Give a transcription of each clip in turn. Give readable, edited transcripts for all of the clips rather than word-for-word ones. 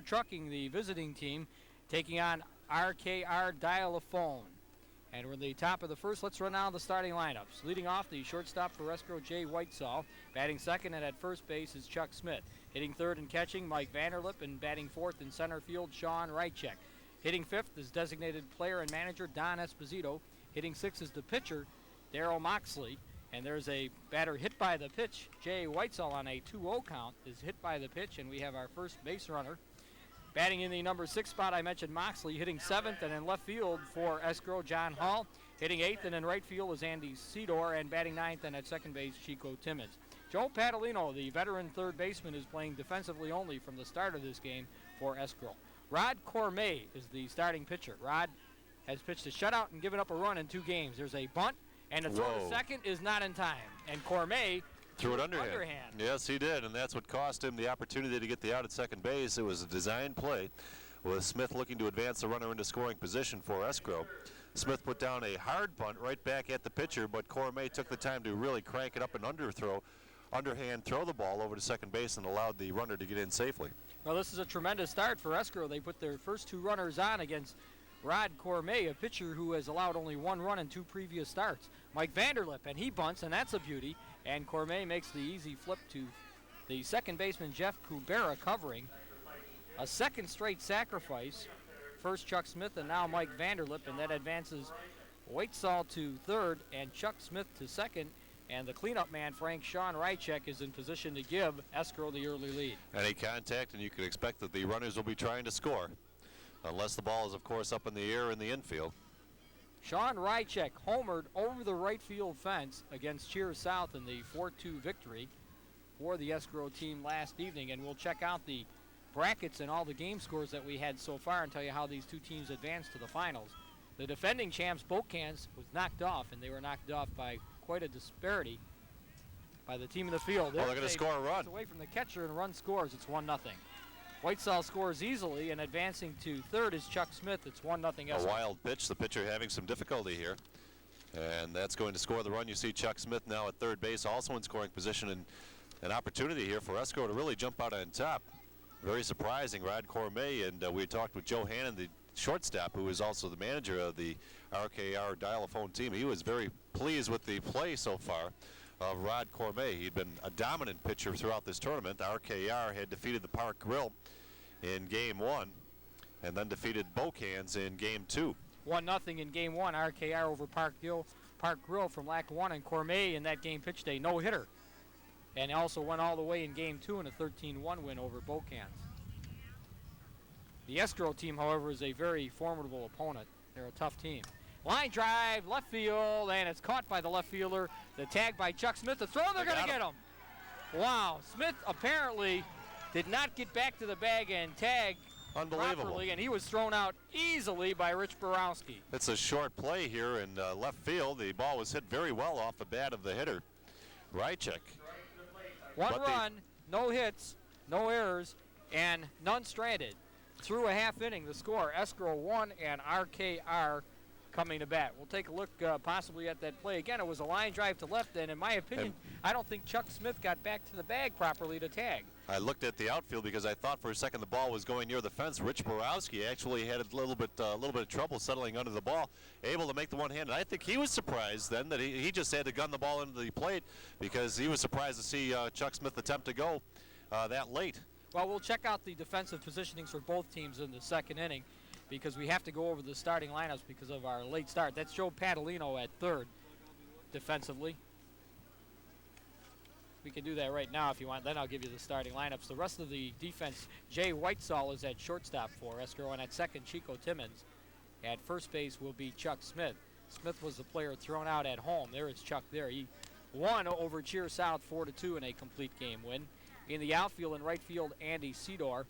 Trucking, the visiting team, taking on RKR Dial-A-Phone. And we're in the top of the first. Let's run down the starting lineups. Leading off, the shortstop for Escrow, Jay Whitesall. Batting second and at first base is Chuck Smith. Hitting third and catching, Mike Vanderlip. And batting fourth in center field, Sean Rychek. Hitting fifth is designated player and manager Don Esposito. Hitting sixth is the pitcher, Daryl Moxley. And there's a batter hit by the pitch. Jay Whitesall on a 2-0 count is hit by the pitch, and we have our first base runner. Batting in the number 6 spot, I mentioned Moxley. Hitting 7th, and in left field for Escrow, John Hall. Hitting 8th, and in right field is Andy Sedor. And batting 9th, and at second base, Chico Timmons. Joe Padalino, the veteran third baseman, is playing defensively only from the start of this game for Escrow. Rod Cormier is the starting pitcher. Rod has pitched a shutout and given up a run in 2 games. There's a bunt, and the throw to second is not in time. And Cormier threw it underhand. Yes, he did, and that's what cost him the opportunity to get the out at second base. It was a design play with Smith looking to advance the runner into scoring position for Escrow. Smith put down a hard bunt right back at the pitcher, but Cormier took the time to really crank it up and underhand throw the ball over to second base and allowed the runner to get in safely. Well, this is a tremendous start for Escrow. They put their first 2 runners on against Rod Cormier, a pitcher who has allowed only 1 run in 2 previous starts. Mike Vanderlip, and he bunts, and that's a beauty. And Cormier makes the easy flip to the second baseman, Jeff Kubera, covering. A second straight sacrifice. First Chuck Smith and now Mike Vanderlip, and that advances Whitesall to third and Chuck Smith to second. And the cleanup man, Sean Rychek, is in position to give Escrow the early lead. Any contact, and you can expect that the runners will be trying to score, unless the ball is, of course, up in the air in the infield. Sean Rychek homered over the right field fence against Cheers South in the 4-2 victory for the Escrow team last evening. And we'll check out the brackets and all the game scores that we had so far and tell you how these 2 teams advanced to the finals. The defending champs, Spokane, was knocked off, and they were knocked off by quite a disparity by the team in the field. Well, they're going to score a run. It's away from the catcher and run scores. It's 1-0. Whitesall scores easily, and advancing to third is Chuck Smith. It's 1-0 Escrow. A wild pitch. The pitcher having some difficulty here. And that's going to score the run. You see Chuck Smith now at third base, also in scoring position, and an opportunity here for Escrow to really jump out on top. Very surprising, Rod Cormier, and we talked with Joe Hannon, the shortstop, who is also the manager of the RKR Dial-A-Phone team. He was very pleased with the play so far of Rod Cormier. He'd been a dominant pitcher throughout this tournament. RKR had defeated the Park Grill in Game 1 and then defeated Spokane in Game 2. 1-0 in Game 1, RKR over Park Grill from Lackawanna, and Cormier in that game pitched a no-hitter. And also went all the way in Game 2 in a 13-1 win over Spokane. The Escrow team, however, is a very formidable opponent. They're a tough team. Line drive, left field, and it's caught by the left fielder. The tag by Chuck Smith. The throw, they're going to get him. Wow, Smith apparently did not get back to the bag and tag properly, and he was thrown out easily by Rich Borowski. It's a short play here in left field. The ball was hit very well off the bat of the hitter, Rychek. 1 run, no hits, no errors, and none stranded. Through a half inning, the score, Escrow 1 and RKR coming to bat. We'll take a look possibly at that play. Again, it was a line drive to left, and in my opinion, I don't think Chuck Smith got back to the bag properly to tag. I looked at the outfield because I thought for a second the ball was going near the fence. Rich Borowski actually had a little bit of trouble settling under the ball, able to make the one-handed. I think he was surprised then that he just had to gun the ball into the plate because he was surprised to see Chuck Smith attempt to go that late. Well, we'll check out the defensive positionings for both teams in the second inning because we have to go over the starting lineups because of our late start. That's Joe Padalino at third defensively. We can do that right now if you want. Then I'll give you the starting lineups. The rest of the defense, Jay Whitesall is at shortstop for Escrow, and at second, Chico Timmons. At first base will be Chuck Smith. Smith was the player thrown out at home. There is Chuck there. He won over Cheers South 4-2 in a complete game win. In the outfield and right field, Andy Sedor.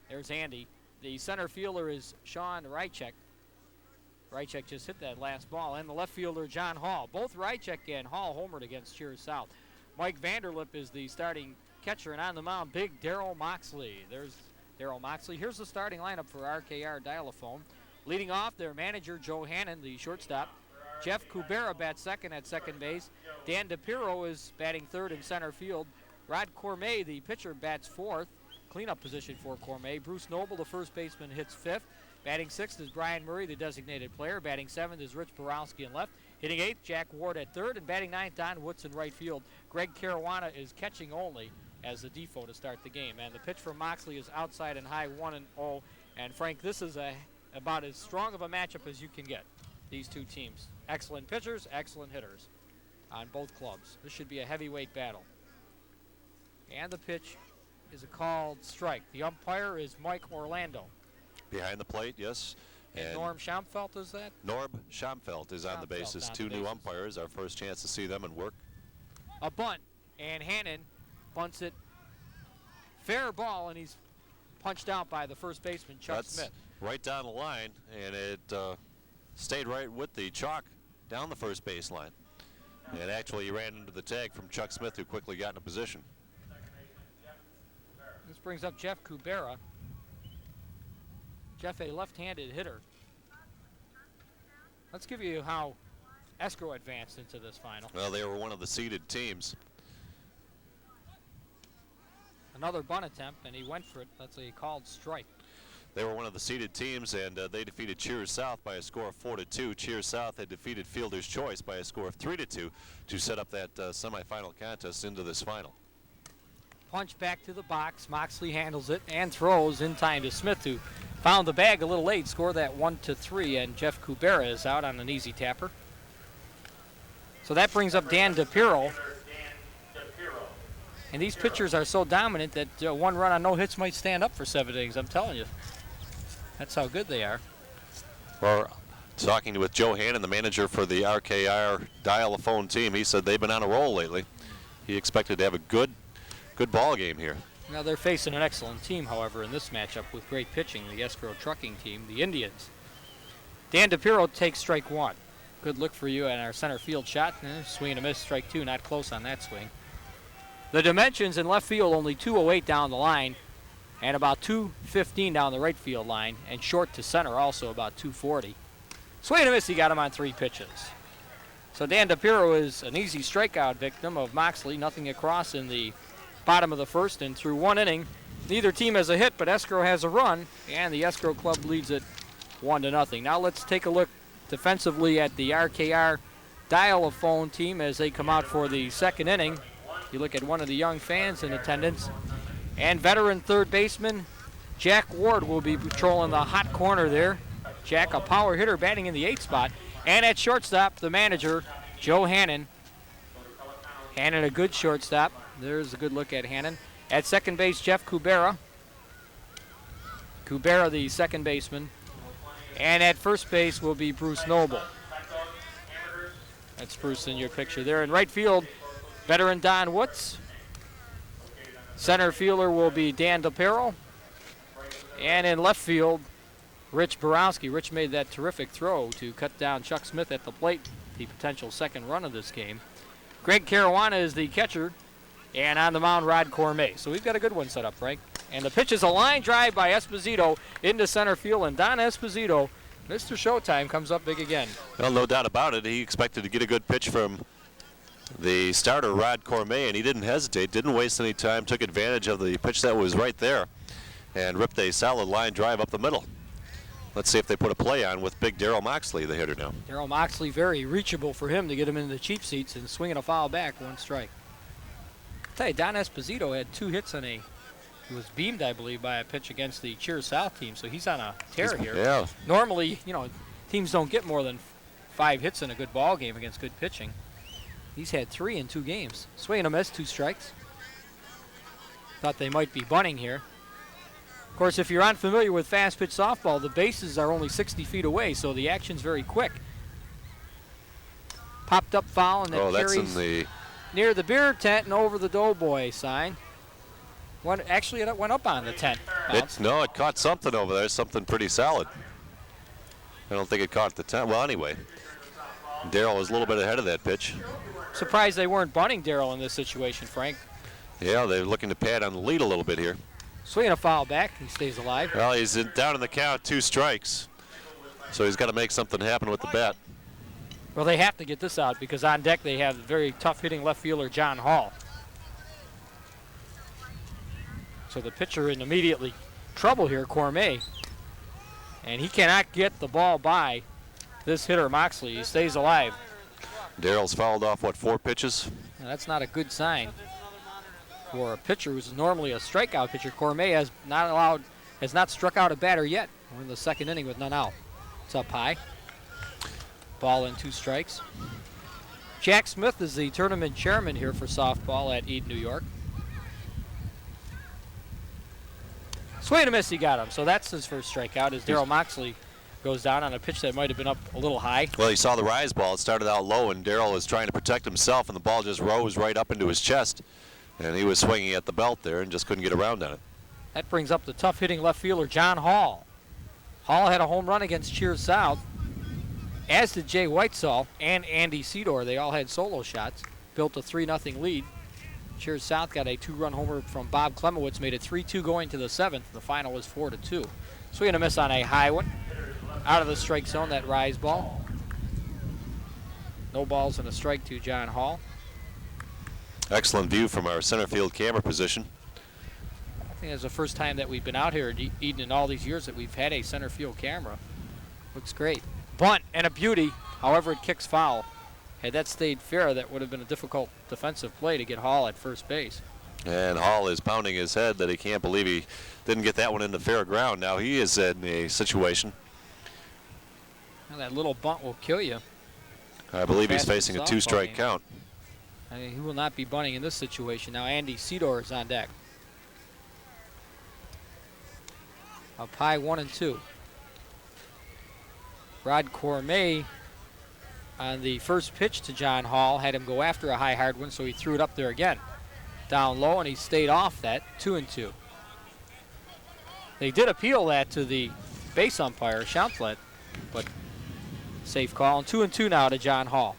There's Andy. The center fielder is Sean Rychek. Rychek just hit that last ball. And the left fielder, John Hall. Both Rychek and Hall homered against Cheers South. Mike Vanderlip is the starting catcher, and on the mound, big Daryl Moxley. There's Daryl Moxley. Here's the starting lineup for RKR Dial-A-Phone. Leading off, their manager, Joe Hannon, the shortstop. Jeff Kubera bats second at second base. Dan DePiro is batting third in center field. Rod Cormier, the pitcher, bats fourth. cleanup position for Cormet. Bruce Noble, the first baseman, hits fifth. Batting sixth is Brian Murray, the designated player. Batting seventh is Rich Borowski in left. Hitting eighth, Jack Ward at third. And batting ninth, Don Woods in right field. Greg Caruana is catching only as the default to start the game. And the pitch from Moxley is outside and high, 1-0. And Frank, this is about as strong of a matchup as you can get. These two teams. Excellent pitchers, excellent hitters on both clubs. This should be a heavyweight battle. And the pitch is a called strike. The umpire is Mike Orlando. Behind the plate, yes. And Norm Schaumfeld is that? Norm Schaumfeld is on the bases. Two new umpires, our first chance to see them in work. A bunt, and Hannon bunts it. Fair ball, and he's punched out by the first baseman, Chuck Smith. Right down the line, and it stayed right with the chalk down the first baseline. And actually he ran into the tag from Chuck Smith, who quickly got into position. This brings up Jeff Kubera. Jeff, a left-handed hitter. Let's give you how Escrow advanced into this final. Well, they were one of the seeded teams. Another bunt attempt, and he went for it. That's a called strike. They were one of the seeded teams, and they defeated Cheers South by a score of 4-2. Cheers South had defeated Fielder's Choice by a score of 3-2 to set up that semifinal contest into this final. Punch back to the box. Moxley handles it and throws in time to Smith, who found the bag a little late, scored that 1-3, and Jeff Kubera is out on an easy tapper. So that brings up Dan DePiro. And these pitchers are so dominant that one run on no hits might stand up for 7 innings. I'm telling you. That's how good they are. Well, talking with Joe Hannon, the manager for the RKR Dial-A-Phone team, he said they've been on a roll lately. He expected to have a good ball game here. Now they're facing an excellent team, however, in this matchup with great pitching, the Escrow Trucking team, the Indians. Dan DePiro takes strike one. Good look for you at our center field shot. Swing and a miss, strike two, not close on that swing. The dimensions in left field, only 208 down the line and about 215 down the right field line, and short to center also about 240. Swing and a miss, he got him on 3 pitches. So Dan DePiro is an easy strikeout victim of Moxley, nothing across in the bottom of the first, and through 1 inning, neither team has a hit, but Escrow has a run, and the Escrow club leads it 1-0. Now let's take a look defensively at the RKR Dial-A-Phone team as they come out for the 2nd inning. You look at one of the young fans in attendance, and veteran third baseman Jack Ward will be patrolling the hot corner there. Jack, a power hitter, batting in the 8th spot, and at shortstop, the manager, Joe Hannon. Hannon, a good shortstop. There's a good look at Hannon. At second base, Jeff Kubera. Kubera, the second baseman. And at first base will be Bruce Noble. That's Bruce in your picture there. In right field, veteran Don Woods. Center fielder will be Dan DePiro. And in left field, Rich Borowski. Rich made that terrific throw to cut down Chuck Smith at the plate, the potential 2nd run of this game. Greg Caruana is the catcher. And on the mound, Rod Cormet. So we've got a good one set up, Frank. And the pitch is a line drive by Esposito into center field. And Don Esposito, Mr. Showtime, comes up big again. Well, no doubt about it. He expected to get a good pitch from the starter, Rod Cormet, and he didn't hesitate, didn't waste any time, took advantage of the pitch that was right there, and ripped a solid line drive up the middle. Let's see if they put a play on with big Darryl Moxley, the hitter now. Darryl Moxley, very reachable for him to get him into the cheap seats, and swinging a foul back, 1 strike. I'll tell you, Don Esposito had 2 hits on he was beamed, I believe, by a pitch against the Cheers South team, so he's on a tear here. Yeah. Normally, teams don't get more than 5 hits in a good ball game against good pitching. He's had 3 in 2 games. Swing and a miss, 2 strikes. Thought they might be bunting here. Of course, if you're unfamiliar with fast pitch softball, the bases are only 60 feet away, so the action's very quick. Popped up foul, and that that's carries in the near the beer tent and over the Doughboy sign. Actually, it went up on the tent. It caught something over there, something pretty solid. I don't think it caught the tent. Well, anyway, Darryl was a little bit ahead of that pitch. Surprised they weren't bunting Darryl in this situation, Frank. Yeah, they're looking to pad on the lead a little bit here. Swinging a foul back, he stays alive. Well, he's down in the count, 2 strikes. So he's got to make something happen with the bat. Well, they have to get this out because on deck they have very tough hitting left fielder John Hall. So the pitcher in immediately trouble here, Cormier. And he cannot get the ball by this hitter, Moxley. He stays alive. Darrell's fouled off, what, 4 pitches? Now, that's not a good sign for a pitcher who's normally a strikeout pitcher. Cormier has not struck out a batter yet. We're in the second inning with none out. It's up high. Ball and 2 strikes. Jack Smith is the tournament chairman here for softball at Eden, New York. Swing and a miss, he got him. So that's his first strikeout as Darrell Moxley goes down on a pitch that might have been up a little high. Well, he saw the rise ball. It started out low, and Darrell was trying to protect himself, and the ball just rose right up into his chest. And he was swinging at the belt there and just couldn't get around on it. That brings up the tough-hitting left fielder, John Hall. Hall had a home run against Cheers South, as did Jay Whitesall and Andy Sedor. They all had solo shots, built a 3-0 lead. Cheers South got a 2-run homer from Bob Klemowitz, made it 3-2 going to the 7th. The final was 4-2. Swing and a miss on a high one. Out of the strike zone, that rise ball. No balls and a strike to John Hall. Excellent view from our center field camera position. I think it's the first time that we've been out here at Eden in all these years that we've had a center field camera. Looks great. Bunt and a beauty. However, it kicks foul. Had that stayed fair, that would have been a difficult defensive play to get Hall at first base. And Hall is pounding his head that he can't believe he didn't get that one into fair ground. Now he is in a situation. Well, that little bunt will kill you. I believe he's facing a 2-strike count. He will not be bunting in this situation. Now Andy Sedor is on deck. Up high, 1-2. Rod Cormier on the first pitch to John Hall had him go after a high hard one, so he threw it up there again. Down low, and he stayed off that, 2-2. They did appeal that to the base umpire, Schauntlet, but safe call. And 2-2 now to John Hall.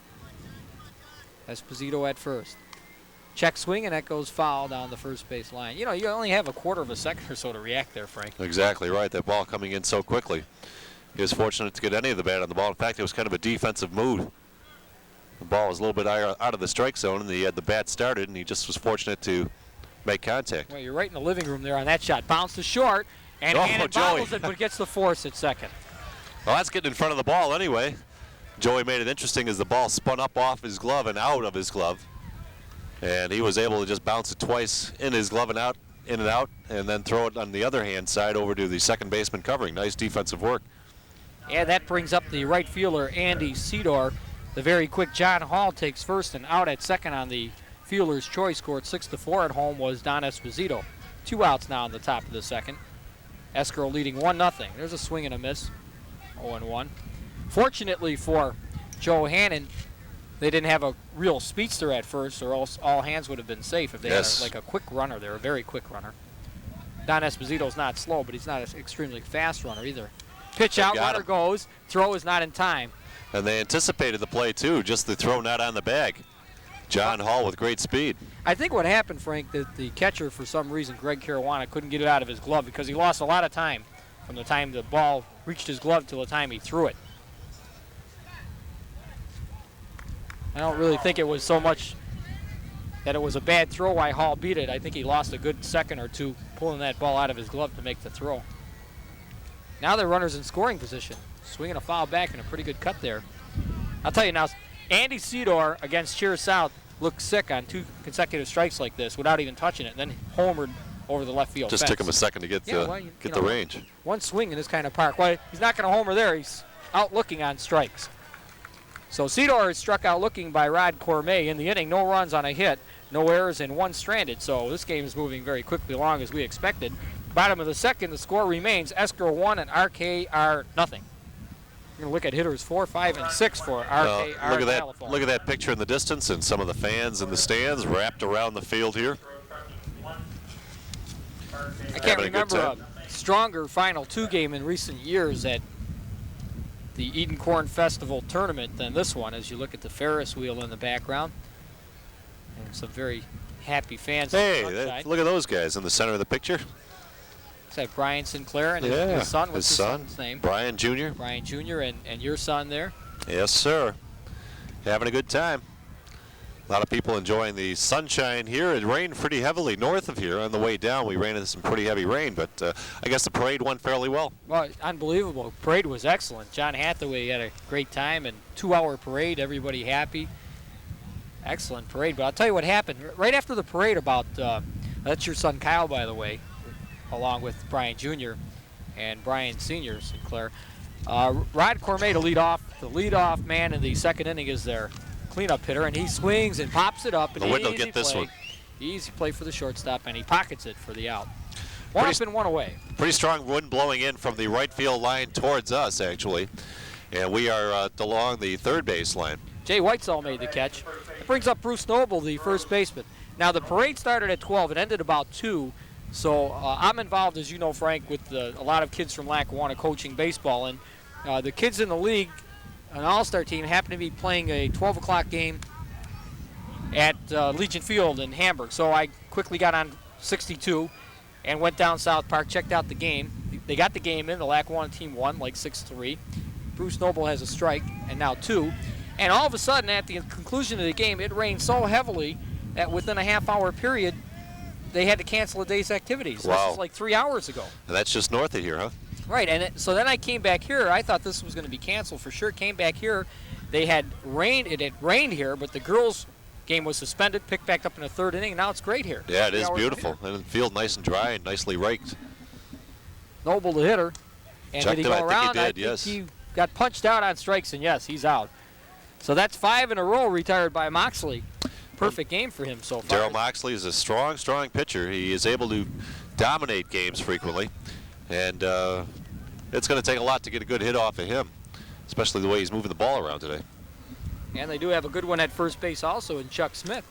Esposito at first. Check swing, and that goes foul down the first base line. You know, you only have a quarter of a second or so to react there, Frank. Exactly right. That ball coming in so quickly. He was fortunate to get any of the bat on the ball. In fact, it was kind of a defensive mood. The ball was a little bit out of the strike zone, and he had the bat started, and he just was fortunate to make contact. Well, you're right in the living room there on that shot. Bounced to short, and Hannon bobbles it, but gets the force at second. Well, that's getting in front of the ball anyway. Joey made it interesting as the ball spun up off his glove and out of his glove. And he was able to just bounce it twice in his glove and out, in and out, and then throw it on the other hand side over to the second baseman covering. Nice defensive work. Yeah, that brings up the right fielder, Andy Sedor. The very quick John Hall takes first, and out at second on the fielder's choice. Scored 6-4 at home was Don Esposito. 2 outs now in the top of the second. Escrow leading 1-0. There's a swing and a miss. 0-1. Fortunately for Joe Hannon, they didn't have a real speedster at first, or else all hands would have been safe if they had like a quick runner there, a very quick runner. Don Esposito's not slow, but he's not an extremely fast runner either. Pitch out, runner goes. Throw is not in time. And they anticipated the play, too, just the throw not on the bag. John Hall with great speed. I think what happened, Frank, that the catcher, for some reason, Greg Caruana, couldn't get it out of his glove because he lost a lot of time from the time the ball reached his glove till the time he threw it. I don't really think it was so much that it was a bad throw why Hall beat it. I think he lost a good second or two pulling that ball out of his glove to make the throw. Now they're runners in scoring position. Swinging a foul back and a pretty good cut there. I'll tell you now, Andy Sedor against Cheers South looked sick on 2 consecutive strikes like this without even touching it, and then homered over the left field Just fence. took him a second to get the range. One swing in this kind of park. Well, he's not going to homer there. He's out looking on strikes. So Sedor is struck out looking by Rod Cormier in the inning. No runs on a hit, no errors, and 1 stranded. So this game is moving very quickly along as we expected. Bottom of the second, the score remains Escrow 1 and RKR nothing. We're going to look at hitters 4, 5, and 6 for RKR. Look at that picture in the distance and some of the fans in the stands wrapped around the field here. I can't remember a stronger Final 2 game in recent years at the Eden Corn Festival tournament than this one, as you look at the Ferris wheel in the background. And some very happy fans. Hey, look at those guys in the center of the picture. Is that Brian Sinclair and his son? What's his son's name? Brian Jr. Brian Jr. and your son there? Yes, sir. Having a good time. A lot of people enjoying the sunshine here. It rained pretty heavily north of here. On the way down, we ran into some pretty heavy rain, but I guess the parade went fairly well. Well, unbelievable. Parade was excellent. John Hathaway had a great time, and 2-hour parade, everybody happy. Excellent parade. But I'll tell you what happened. Right after the parade about, that's your son Kyle, by the way, along with Brian Jr. and Brian Sr., Sinclair. Rod Cormet to lead off. The leadoff man in the second inning is their cleanup hitter, and he swings and pops it up. The wind will get this one. Easy play for the shortstop, and he pockets it for the out. One up and one away. Pretty strong wind blowing in from the right field line towards us, actually. And we are along the third base line. Jay Whitesell made the catch. It brings up Bruce Noble, the first baseman. Now, the parade started at 12. It ended about 2. So I'm involved, as you know, Frank, with a lot of kids from Lackawanna coaching baseball. And the kids in the league, an all-star team, happened to be playing a 12 o'clock game at Legion Field in Hamburg. So I quickly got on 62 and went down South Park, checked out the game. They got the game in. The Lackawanna team won like 6-3. Bruce Noble has a strike and now 2. And all of a sudden, at the conclusion of the game, it rained so heavily that within a half-hour period, they had to cancel a day's activities. Wow. This was like 3 hours ago. And that's just north of here, huh? Right, and so then I came back here. I thought this was going to be canceled for sure. Came back here. They had rained. It had rained here, but the girls' game was suspended, picked back up in the third inning, and now it's great here. Yeah, it is beautiful. And the field nice and dry and nicely raked. Noble, the hitter. And Checked did he him. go I around? think he did, I think yes. he got punched out on strikes, and yes, he's out. So that's 5 in a row retired by Moxley. Perfect game for him so far. Darryl Moxley is a strong pitcher. He is able to dominate games frequently. And it's going to take a lot to get a good hit off of him, especially the way he's moving the ball around today. And they do have a good one at first base also in Chuck Smith.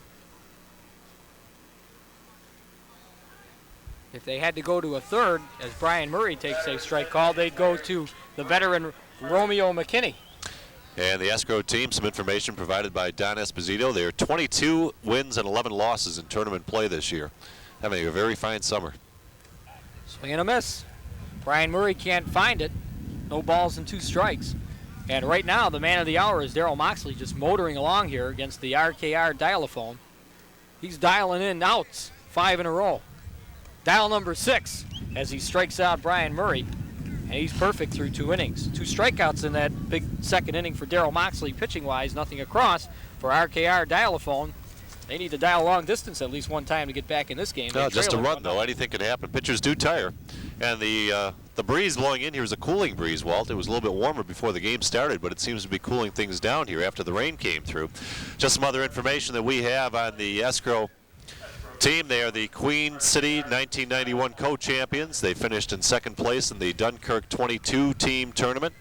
If they had to go to a third, as Brian Murray takes a strike call, they'd go to the veteran Romeo McKinney. And the escrow team, some information provided by Don Esposito. They are 22 wins and 11 losses in tournament play this year, having a very fine summer. Swing and a miss. Brian Murray can't find it. No balls and 2 strikes. And right now, the man of the hour is Darryl Moxley, just motoring along here against the RKR dial-a-phone. He's dialing in outs, 5 in a row. Dial number 6 as he strikes out Brian Murray. And he's perfect through 2 innings. 2 strikeouts in that big second inning for Darryl Moxley, pitching-wise, nothing across for RKR dial-a-phone. They need to dial long distance at least one time to get back in this game. No, just a run, though. Anything could happen. Pitchers do tire. And the breeze blowing in here is a cooling breeze, Walt. It was a little bit warmer before the game started, but it seems to be cooling things down here after the rain came through. Just some other information that we have on the escrow team. They are the Queen City 1991 co-champions. They finished in second place in the Dunkirk 22 team tournament.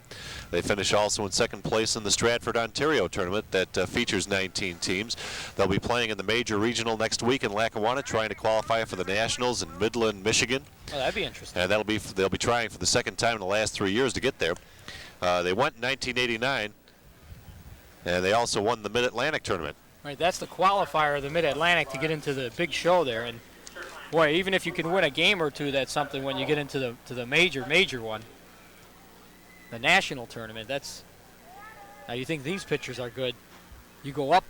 They finish also in second place in the Stratford, Ontario tournament that features 19 teams. They'll be playing in the major regional next week in Lackawanna, trying to qualify for the Nationals in Midland, Michigan. Oh, that'd be interesting. And they'll be trying for the second time in the last 3 years to get there. They went in 1989, and they also won the Mid-Atlantic tournament. Right, that's the qualifier of the Mid-Atlantic to get into the big show there. And boy, even if you can win a game or two, that's something when you get into the major one. The national tournament, now you think these pitchers are good. You go up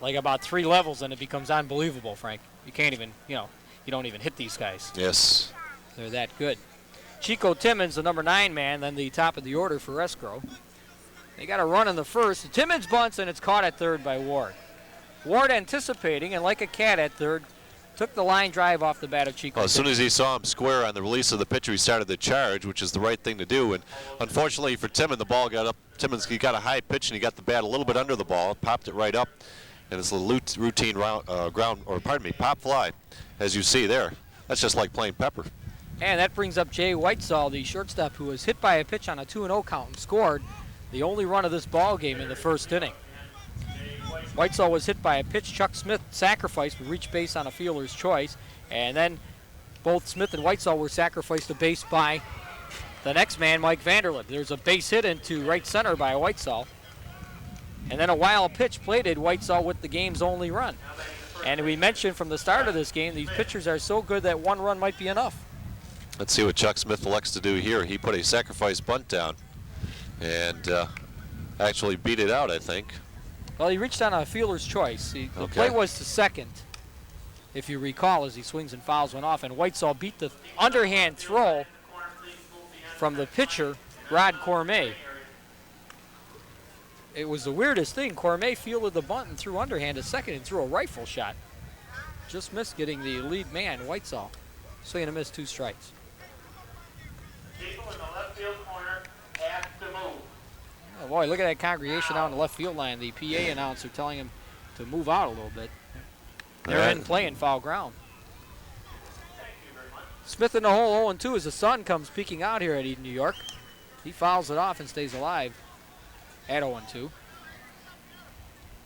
like about 3 levels and it becomes unbelievable, Frank. You can't even, you don't even hit these guys. Yes. They're that good. Chico Timmons, the number 9 man, then the top of the order for escrow. They got a run in the first. Timmons bunts, and it's caught at third by Ward. Ward anticipating, and like a cat at third, took the line drive off the bat of Chico. Well, as soon as he saw him square on the release of the pitcher, he started the charge, which is the right thing to do. And unfortunately for Timmons, the ball got up. Timmons, he got a high pitch, and he got the bat a little bit under the ball, popped it right up. And it's a routine pop fly, as you see there. That's just like playing pepper. And that brings up Jay Whitesell, the shortstop, who was hit by a pitch on a 2-0 count and scored the only run of this ball game in the first inning. Whitesell was hit by a pitch. Chuck Smith sacrificed, but reached base on a fielder's choice. And then both Smith and Whitesell were sacrificed to base by the next man, Mike Vanderlip. There's a base hit into right center by Whitesell. And then a wild pitch plated Whitesell with the game's only run. And we mentioned from the start of this game, these pitchers are so good that 1 run might be enough. Let's see what Chuck Smith elects to do here. He put a sacrifice bunt down and actually beat it out, I think. Well, he reached on a fielder's choice. The Okay. play was to second, if you recall, as he swings and fouls one off. And Whitesall beat the underhand throw from the pitcher, Rod Cormier. It was the weirdest thing. Cormier fielded the bunt and threw underhand to second and threw a rifle shot. Just missed getting the lead man, Whitesall. Swing and a miss, 2 strikes. People in the left field corner have to move. Oh boy, look at that congregation out in the left field line. The PA announcer telling him to move out a little bit. They're Right. in playing foul ground. Smith in the hole 0-2 as the sun comes peeking out here at Eden, New York. He fouls it off and stays alive at 0-2.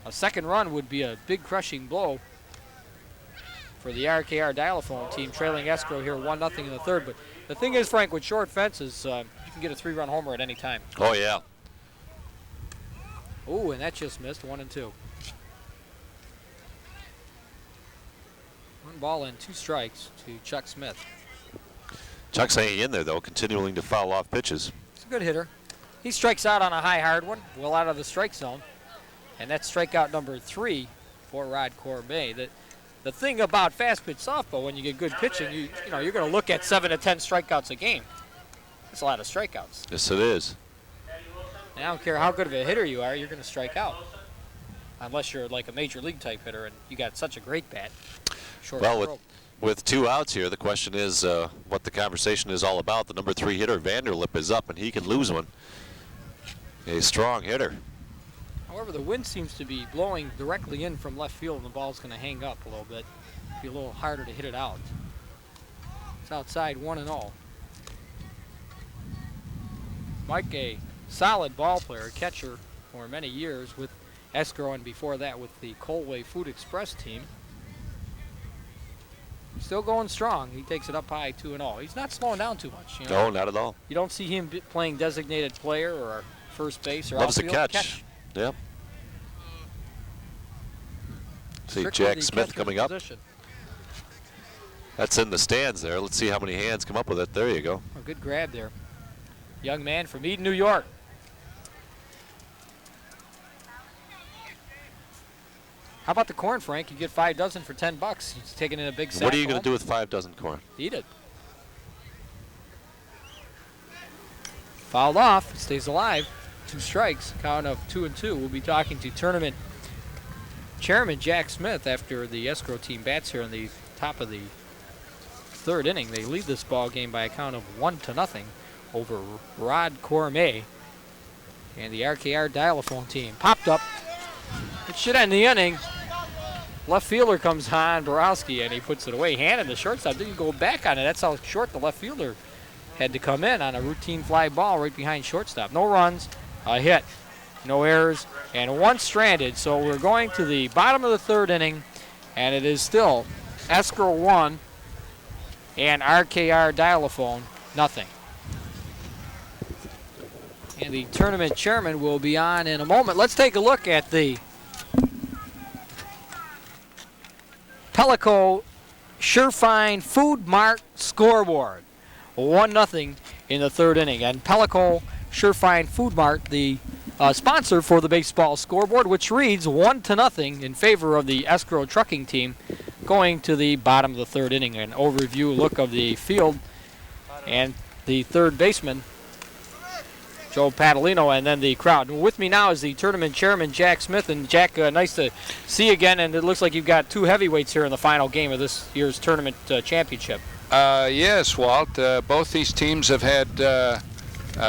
A second run would be a big crushing blow for the RKR Dial-A-Phone team, trailing Escrow here 1-0 in the third. But the thing is, Frank, with short fences, you can get a 3-run homer at any time. Oh, yeah. Ooh, and that just missed, 1-2. 1 ball and 2 strikes to Chuck Smith. Chuck's hanging in there, though, continuing to foul off pitches. He's a good hitter. He strikes out on a high hard one, well out of the strike zone. And that's strikeout number 3 for Rod Cormier. The thing about fast pitch softball, when you get good pitching, you know you're going to look at 7 to 10 strikeouts a game. That's a lot of strikeouts. Yes, it is. And I don't care how good of a hitter you are, you're going to strike out. Unless you're like a major league type hitter and you got such a great bat. Short Well, stroke. with 2 outs here, the question is what the conversation is all about. The number 3 hitter, Vanderlip, is up, and he can lose one. A strong hitter. However, the wind seems to be blowing directly in from left field, and the ball's going to hang up a little bit. Be a little harder to hit it out. It's outside 1-0. Mike, a solid ball player, catcher for many years with Escrow, and before that with the Colway Food Express team. Still going strong. He takes it up high 2-0. He's not slowing down too much. You know? No, not at all. You don't see him playing designated player or first base or Loves to outfield. catch. Yep. See Strictly Jack the Smith catcher's coming up. position. That's in the stands there. Let's see how many hands come up with it. There you go. A good grab there. Young man from Eden, New York. How about the corn, Frank? You get 5 dozen for $10. He's taking in a big sack. What are you going home. to do with 5 dozen corn? Eat it. Fouled off. Stays alive. 2 strikes. Count of 2-2. We'll be talking to tournament chairman Jack Smith after the Escrow team bats here in the top of the 3rd inning. They lead this ball game by a count of 1-0 over Rod Cormier and the RKR Dial-A-Phone team. Popped up. It should end the inning. Left fielder comes on, Borowski, and he puts it away. Hand in the shortstop. Didn't go back on it. That's how short the left fielder had to come in on a routine fly ball right behind shortstop. No runs, a hit, no errors, and 1 stranded. So we're going to the bottom of the 3rd inning, and it is still Escrow 1 and RKR Dial-A-Phone nothing. And the tournament chairman will be on in a moment. Let's take a look at the Pelico Surefine Food Mart scoreboard. 1-0 in the 3rd inning. And Pelico Surefine Food Mart, the sponsor for the baseball scoreboard, which reads 1-0 in favor of the Escrow trucking team, going to the bottom of the 3rd inning. An overview look of the field and the 3rd baseman, Joe Padalino, and then the crowd. And with me now is the tournament chairman, Jack Smith. And Jack, nice to see you again. And it looks like you've got 2 heavyweights here in the final game of this year's tournament championship. Yes, Walt. Both these teams have had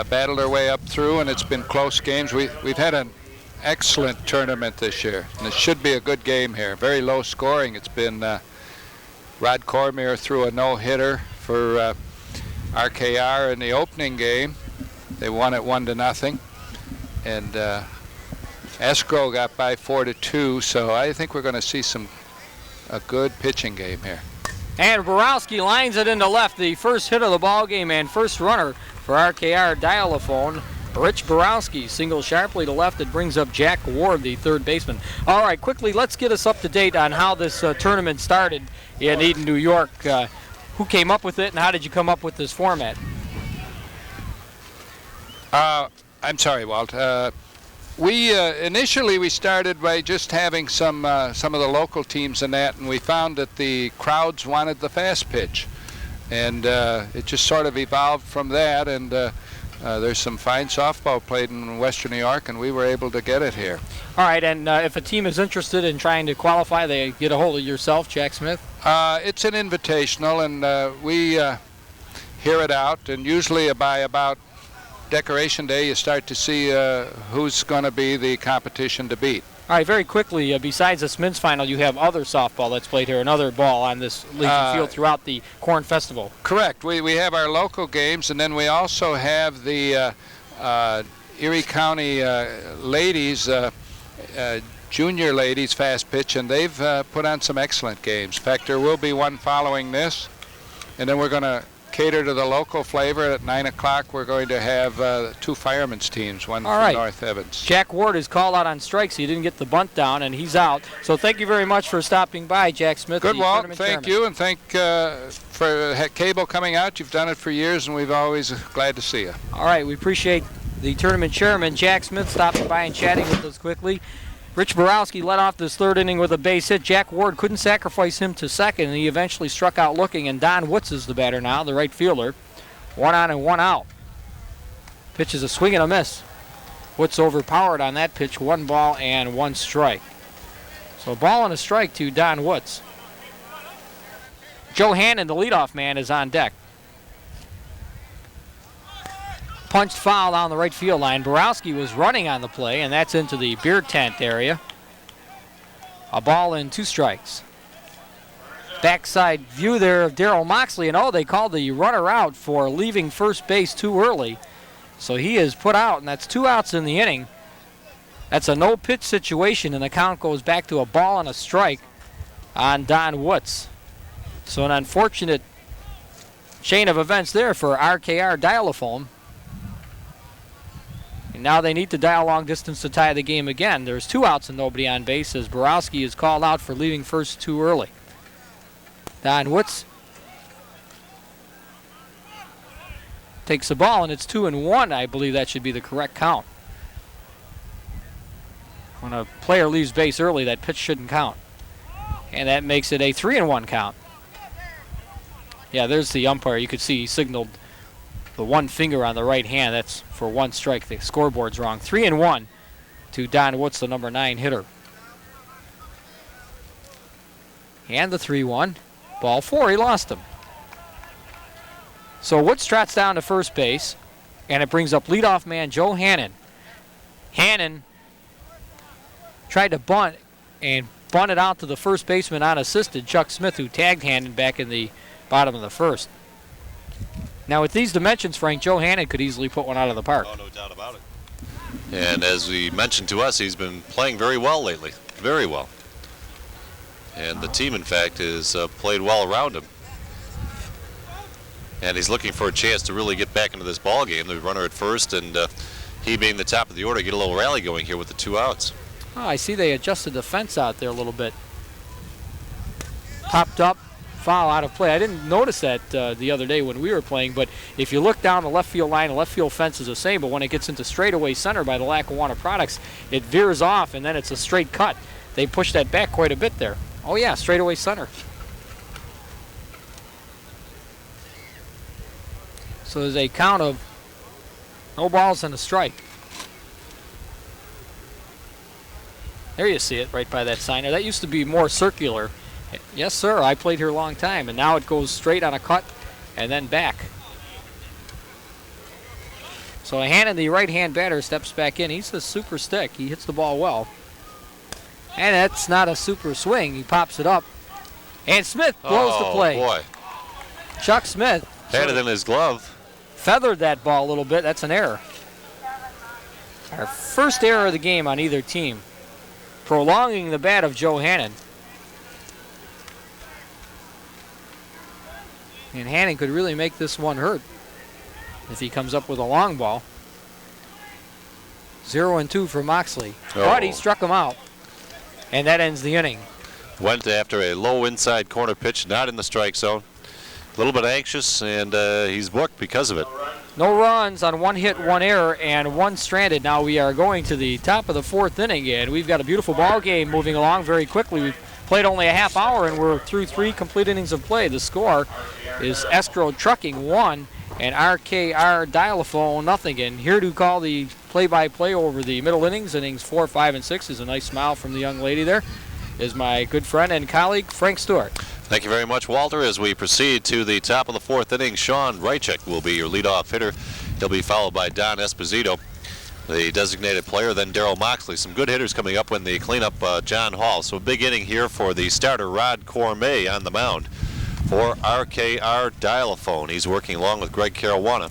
battled their way up through, and it's been close games. We've had an excellent tournament this year, and it should be a good game here. Very low scoring. It's been Rod Cormier threw a no-hitter for RKR in the opening game. They won it 1-0, and Escrow got by 4-2. So I think we're going to see a good pitching game here. And Borowski lines it into left, the first hit of the ball game and first runner for RKR Dial-A-Phone. Rich Borowski singles sharply to left. It brings up Jack Ward, the 3rd baseman. All right, quickly, let's get us up to date on how this tournament started in Eden, New York. Who came up with it, and how did you come up with this format? I'm sorry, Walt. We initially we started by just having some of the local teams in that, and we found that the crowds wanted the fast pitch, and it just sort of evolved from that. And there's some fine softball played in Western New York, and we were able to get it here. All right, and if a team is interested in trying to qualify, they get a hold of yourself, Jack Smith? It's an invitational, and we hear it out, and usually by about Decoration Day you start to see who's going to be the competition to beat. All right, very quickly, besides this men's final, you have other softball that's played here, another ball on this Legion Field throughout the Corn Festival. Correct. We have our local games, and then we also have the Erie County ladies, junior ladies fast pitch, and they've put on some excellent games. In fact, there will be one following this, and then we're going to cater to the local flavor. At 9 o'clock, we're going to have 2 firemen's teams, one from North Evans. Jack Ward is called out on strikes. He didn't get the bunt down, and he's out. So thank you very much for stopping by, Jack Smith. Good walk. Thank you, and thank for Cable coming out. You've done it for years, and we've always glad to see you. All right, we appreciate the tournament chairman, Jack Smith, stopping by and chatting with us quickly. Rich Borowski led off this third inning with a base hit. Jack Ward couldn't sacrifice him to second, and he eventually struck out looking, and Don Woods is the batter now, the right fielder. 1 on and 1 out. Pitch is a swing and a miss. Woods overpowered on that pitch, 1 ball and 1 strike. So a ball and a strike to Don Woods. Joe Hannon, the leadoff man, is on deck. Punched foul down the right field line. Borowski was running on the play, and that's into the beer tent area. A ball and 2 strikes. Backside view there of Darryl Moxley, and they called the runner out for leaving first base too early. So he is put out, and that's 2 outs in the inning. That's a no-pitch situation, and the count goes back to a ball and a strike on Don Woods. So an unfortunate chain of events there for RKR Dial-A-Phone. Now they need to dial long distance to tie the game again. There's 2 outs and nobody on base as Borowski is called out for leaving first too early. Don Woods takes the ball, and it's 2-1. I believe that should be the correct count. When a player leaves base early, that pitch shouldn't count. And that makes it a 3-1 count. Yeah, there's the umpire. You could see he signaled the 1 finger on the right hand. That's for 1 strike. The scoreboard's wrong. 3-1 to Don Woods, the number 9 hitter. And the 3-1. Ball 4, he lost him. So Woods trots down to first base, and it brings up leadoff man Joe Hannon. Hannon tried to bunt and bunted out to the first baseman unassisted, Chuck Smith, who tagged Hannon back in the bottom of the first. Now with these dimensions, Frank, Joe Hannon could easily put one out of the park. Oh, no doubt about it. And as we mentioned to us, he's been playing very well lately. Very well. And the team, in fact, has played well around him. And he's looking for a chance to really get back into this ball game. The runner at first, and he being the top of the order, get a little rally going here with the 2 outs. Oh, I see they adjusted the fence out there a little bit. Popped up, foul out of play. I didn't notice that the other day when we were playing, but if you look down the left field line, the left field fence is the same, but when it gets into straightaway center by the Lackawanna products, it veers off, and then it's a straight cut. They pushed that back quite a bit there. Oh, yeah, straightaway center. So there's a count of no balls and a strike. There you see it right by that sign there. That used to be more circular. Yes, sir, I played here a long time, and now it goes straight on a cut and then back. So Hannon, the right-hand batter, steps back in. He's a super stick. He hits the ball well. And that's not a super swing. He pops it up. And Smith blows the play. Oh, boy. Chuck Smith Had it in his glove. feathered that ball a little bit. That's an error. Our first error of the game on either team. Prolonging the bat of Joe Hannon. And Hannon could really make this one hurt if he comes up with a long ball. 0-2 for Moxley. But he struck him out. And that ends the inning. Went after a low inside corner pitch, not in the strike zone. A little bit anxious, and he's booked because of it. No runs on 1 hit, 1 error, and 1 stranded. Now we are going to the top of the 4th inning, and we've got a beautiful ball game moving along very quickly. We've played only a half hour, and we're through 3 complete innings of play. The score is Escrow Trucking 1 and RKR Dial-A-Phone nothing. And here to call the play-by-play over the middle innings 4, 5, and 6 is a nice smile from the young lady there, is my good friend and colleague, Frank Stewart. Thank you very much, Walter. As we proceed to the top of the 4th inning, Sean Rychik will be your leadoff hitter. He'll be followed by Don Esposito, the designated player, then Daryl Moxley. Some good hitters coming up when they clean up John Hall. So a big inning here for the starter, Rod Cormier, on the mound for RKR Dial-A-Phone. He's working along with Greg Caruana.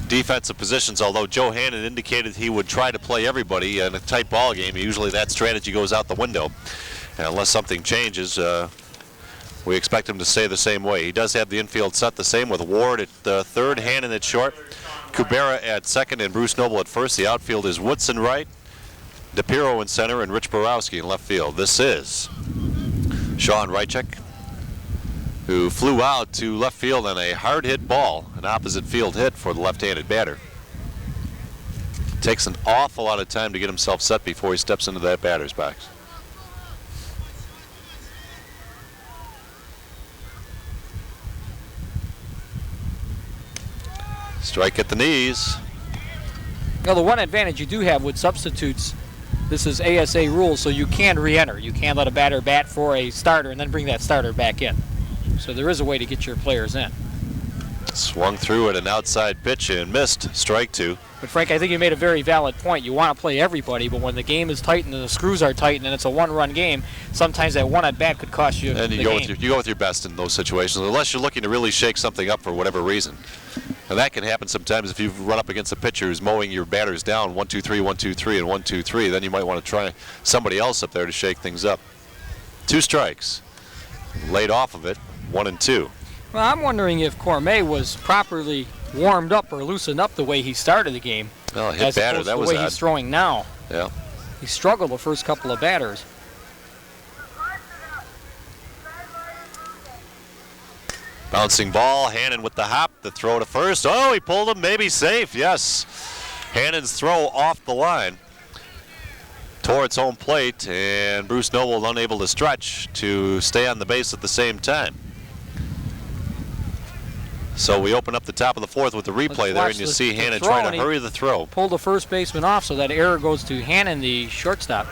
Defensive positions, although Joe Hannon indicated he would try to play everybody in a tight ball game, usually that strategy goes out the window. And unless something changes, we expect him to stay the same way. He does have the infield set the same with Ward at third, Hannon at short, Kubera at second, and Bruce Noble at first. The outfield is Woodson right, DePiro in center, and Rich Borowski in left field. This is Sean Rychik, who flew out to left field on a hard hit ball, an opposite field hit for the left-handed batter. Takes an awful lot of time to get himself set before he steps into that batter's box. Strike at the knees. Now the one advantage you do have with substitutes, this is ASA rules, so you can re-enter. You can't let a batter bat for a starter and then bring that starter back in. So there is a way to get your players in. Swung through at an outside pitch and missed. Strike 2. But Frank, I think you made a very valid point. You want to play everybody, but when the game is tight and the screws are tight and it's a one-run game, sometimes that one at bat could cost you and the go game. you go with your best in those situations, unless you're looking to really shake something up for whatever reason. And that can happen sometimes if you run up against a pitcher who's mowing your batters down 1, 2, 3, 1, 2, 3, and 1, 2, 3. Then you might want to try somebody else up there to shake things up. 2 strikes. Laid off of it, 1 and 2. Well, I'm wondering if Cormier was properly warmed up or loosened up the way he started the game. Well, hit as batter, opposed that to was the way odd. he's throwing now. Yeah. He struggled the first couple of batters. Bouncing ball, Hannon with the hop, the throw to first. Oh, he pulled him, maybe safe, yes. Hannon's throw off the line towards home plate, and Bruce Noble unable to stretch to stay on the base at the same time. So we open up the top of the 4th with the replay there, and you see Hannon trying to hurry the throw. Pulled the first baseman off, so that error goes to Hannon, the shortstop.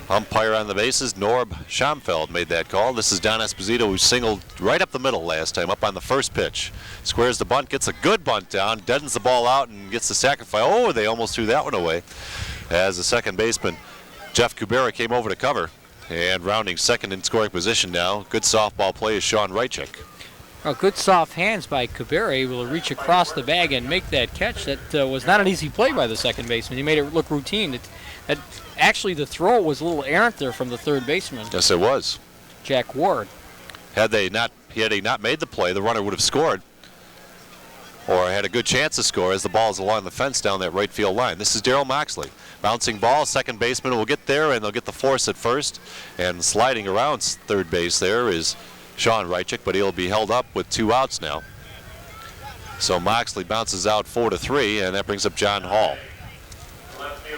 Umpire on the bases, Norb Schomfeld made that call. This is Don Esposito, who singled right up the middle last time, up on the first pitch. Squares the bunt, gets a good bunt down, deadens the ball out, and gets the sacrifice. Oh, they almost threw that one away. As the second baseman, Jeff Kubera, came over to cover. And rounding second in scoring position now. Good softball play is Sean Rychik. A good soft hands by Kubera, able to reach across the bag and make that catch. That was not an easy play by the second baseman. He made it look routine. Actually, the throw was a little errant there from the third baseman. Yes, it was. Jack Ward. Had he not made the play, the runner would have scored, or had a good chance to score as the ball is along the fence down that right field line. This is Daryl Moxley. Bouncing ball, second baseman will get there, and they'll get the force at first. And sliding around third base there is Sean Rychik, but he'll be held up with 2 outs now. So Moxley bounces out 4-3, and that brings up John Hall.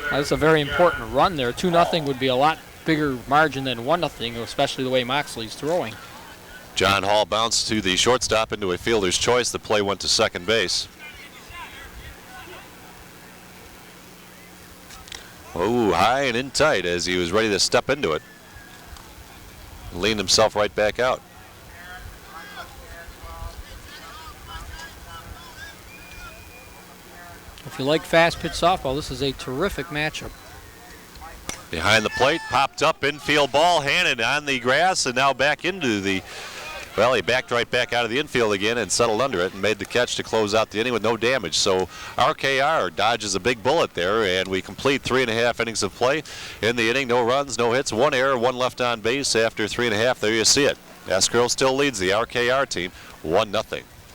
That's a very important run there. 2-0 would be a lot bigger margin than 1-0, especially the way Moxley's throwing. John Hall bounced to the shortstop into a fielder's choice. The play went to second base. Oh, high and in tight as he was ready to step into it. Leaned himself right back out. If you like fast pitch softball, this is a terrific matchup. Behind the plate, popped up infield ball, Hannon on the grass, and now back into the, well, he backed right back out of the infield again and settled under it and made the catch to close out the inning with no damage. So RKR dodges a big bullet there, and we complete 3.5 innings of play in the inning. No runs, no hits, 1 error, 1 left on base after 3.5. There you see it. Escrow still leads the RKR team 1-0.